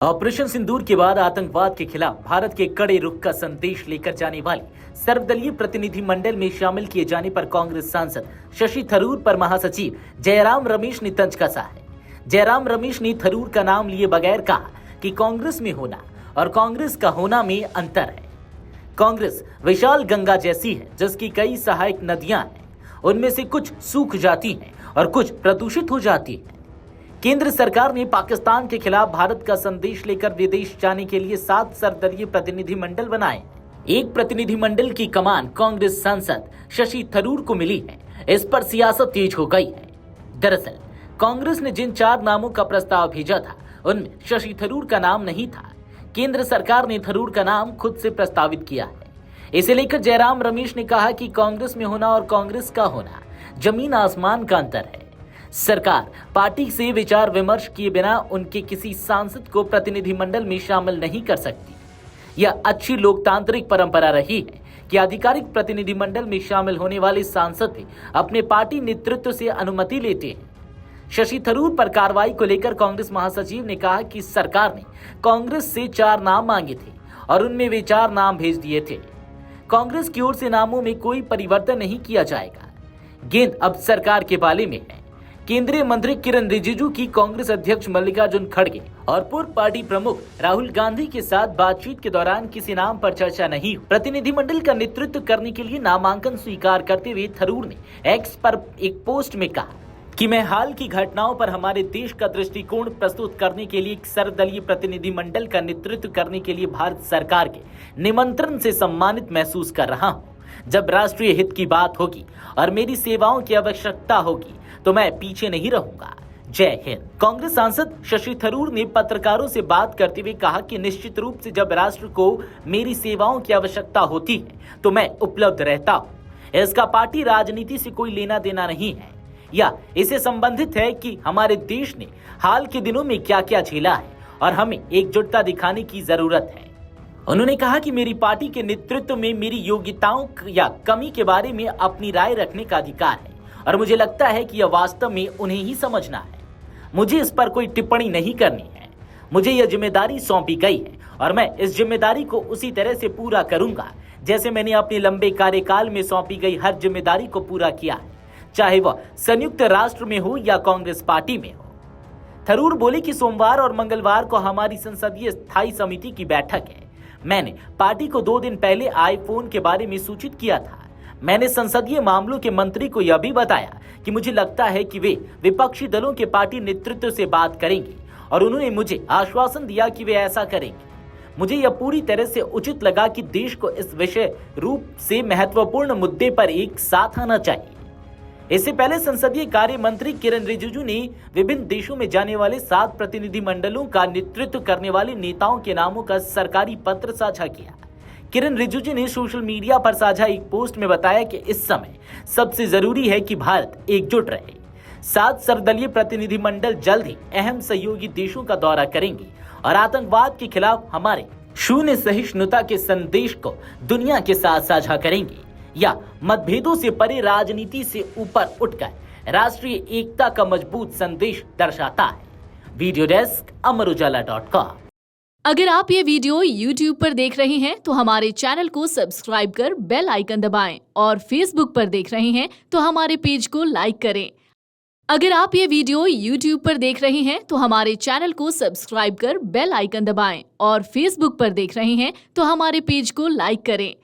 Operation सिंदूर के बाद आतंकवाद के खिलाफ भारत के कड़े रुख का संदेश लेकर जाने वाली सर्वदलीय प्रतिनिधिमंडल में शामिल किए जाने पर कांग्रेस सांसद शशि थरूर पर महासचिव जयराम रमेश ने तंज कसा है। जयराम रमेश ने थरूर का नाम लिए बगैर कहा कि कांग्रेस में होना और कांग्रेस का होना में अंतर है। कांग्रेस विशाल गंगा जैसी है जिसकी कई सहायक नदियां हैं, उनमें से कुछ सूख जाती हैं और कुछ प्रदूषित हो जाती हैं। केंद्र सरकार ने पाकिस्तान के खिलाफ भारत का संदेश लेकर विदेश जाने के लिए 7 सर्वदलीय प्रतिनिधिमंडल बनाए। एक प्रतिनिधिमंडल की कमान कांग्रेस सांसद शशि थरूर को मिली है। इस पर सियासत तेज हो गई है। दरअसल कांग्रेस ने जिन 4 नामों का प्रस्ताव भेजा था उनमें शशि थरूर का नाम नहीं था। केंद्र सरकार ने थरूर का नाम खुद से प्रस्तावित किया है। इसे लेकर जयराम रमेश ने कहा कि कांग्रेस में होना और कांग्रेस का होना जमीन आसमान का अंतर है। सरकार पार्टी से विचार विमर्श किए बिना उनके किसी सांसद को प्रतिनिधिमंडल में शामिल नहीं कर सकती। यह अच्छी लोकतांत्रिक परंपरा रही है कि आधिकारिक प्रतिनिधिमंडल में शामिल होने वाले सांसद भी अपने पार्टी नेतृत्व से अनुमति लेते हैं। शशि थरूर पर कार्रवाई को लेकर कांग्रेस महासचिव ने कहा कि सरकार ने कांग्रेस से 4 नाम मांगे थे और उनमें वे 4 नाम भेज दिए थे। कांग्रेस की ओर से नामों में कोई परिवर्तन नहीं किया जाएगा। गेंद अब सरकार के बाले में है। केंद्रीय मंत्री किरण रिजिजू की कांग्रेस अध्यक्ष मल्लिकार्जुन खड़गे और पूर्व पार्टी प्रमुख राहुल गांधी के साथ बातचीत के दौरान किसी नाम पर चर्चा नहीं हुई। प्रतिनिधिमंडल का नेतृत्व करने के लिए नामांकन स्वीकार करते हुए थरूर ने एक्स पर एक पोस्ट में कहा कि मैं हाल की घटनाओं पर हमारे देश का दृष्टिकोण प्रस्तुत करने के लिए एक सर्वदलीय प्रतिनिधिमंडल का नेतृत्व करने के लिए भारत सरकार के निमंत्रण से सम्मानित महसूस कर रहा हूँ। जब राष्ट्रीय हित की बात होगी और मेरी सेवाओं की आवश्यकता होगी तो मैं पीछे नहीं रहूंगा। जय हिंद। कांग्रेस सांसद शशि थरूर ने पत्रकारों से बात करते हुए कहा कि निश्चित रूप से जब राष्ट्र को मेरी सेवाओं की आवश्यकता होती है तो मैं उपलब्ध रहता हूं। इसका पार्टी राजनीति से कोई लेना देना नहीं है या इससे संबंधित है कि हमारे देश ने हाल के दिनों में क्या क्या झेला है और हमें एकजुटता दिखाने की जरूरत है। उन्होंने कहा कि मेरी पार्टी के नेतृत्व में मेरी योग्यताओं या कमी के बारे में अपनी राय रखने का अधिकार है और मुझे लगता है कि यह वास्तव में उन्हें ही समझना है। मुझे इस पर कोई टिप्पणी नहीं करनी है। मुझे यह जिम्मेदारी सौंपी गई है और मैं इस जिम्मेदारी को उसी तरह से पूरा करूंगा जैसे मैंने अपने लंबे कार्यकाल में सौंपी गई हर जिम्मेदारी को पूरा किया है, चाहे वह संयुक्त राष्ट्र में हो या कांग्रेस पार्टी में हो। थरूर बोले कि सोमवार और मंगलवार को हमारी संसदीय स्थायी समिति की बैठक है। मैंने पार्टी को 2 दिन पहले आईफोन के बारे में सूचित किया था। मैंने संसदीय मामलों के मंत्री को यह भी बताया कि मुझे लगता है कि वे विपक्षी दलों के पार्टी नेतृत्व से बात करेंगे और उन्होंने मुझे आश्वासन दिया कि वे ऐसा करेंगे। मुझे यह पूरी तरह से उचित लगा कि देश को इस विषय रूप से महत्वपूर्ण मुद्दे पर एक साथ आना चाहिए। इससे पहले संसदीय कार्य मंत्री किरण रिजिजू ने विभिन्न देशों में जाने वाले 7 प्रतिनिधिमंडलों का नेतृत्व करने वाले नेताओं के नामों का सरकारी पत्र साझा किया। किरण रिजिजू ने सोशल मीडिया पर साझा एक पोस्ट में बताया कि इस समय सबसे जरूरी है कि भारत एकजुट रहे। 7 सर्वदलीय प्रतिनिधिमंडल जल्द ही अहम सहयोगी देशों का दौरा करेंगे और आतंकवाद के खिलाफ हमारे शून्य सहिष्णुता के संदेश को दुनिया के साथ साझा करेंगे या मतभेदों से परे राजनीति से ऊपर उठकर राष्ट्रीय एकता का मजबूत संदेश दर्शाता है। वीडियो डेस्क अमरउजाला.com। अगर आप ये वीडियो YouTube पर देख रहे हैं तो हमारे चैनल को सब्सक्राइब कर बेल आइकन दबाएं और Facebook पर देख रहे हैं तो हमारे पेज को लाइक करें। अगर आप ये वीडियो YouTube पर देख रहे हैं तो हमारे चैनल को सब्सक्राइब कर बेल आइकन दबाएं और Facebook पर देख रहे हैं तो हमारे पेज को लाइक करें।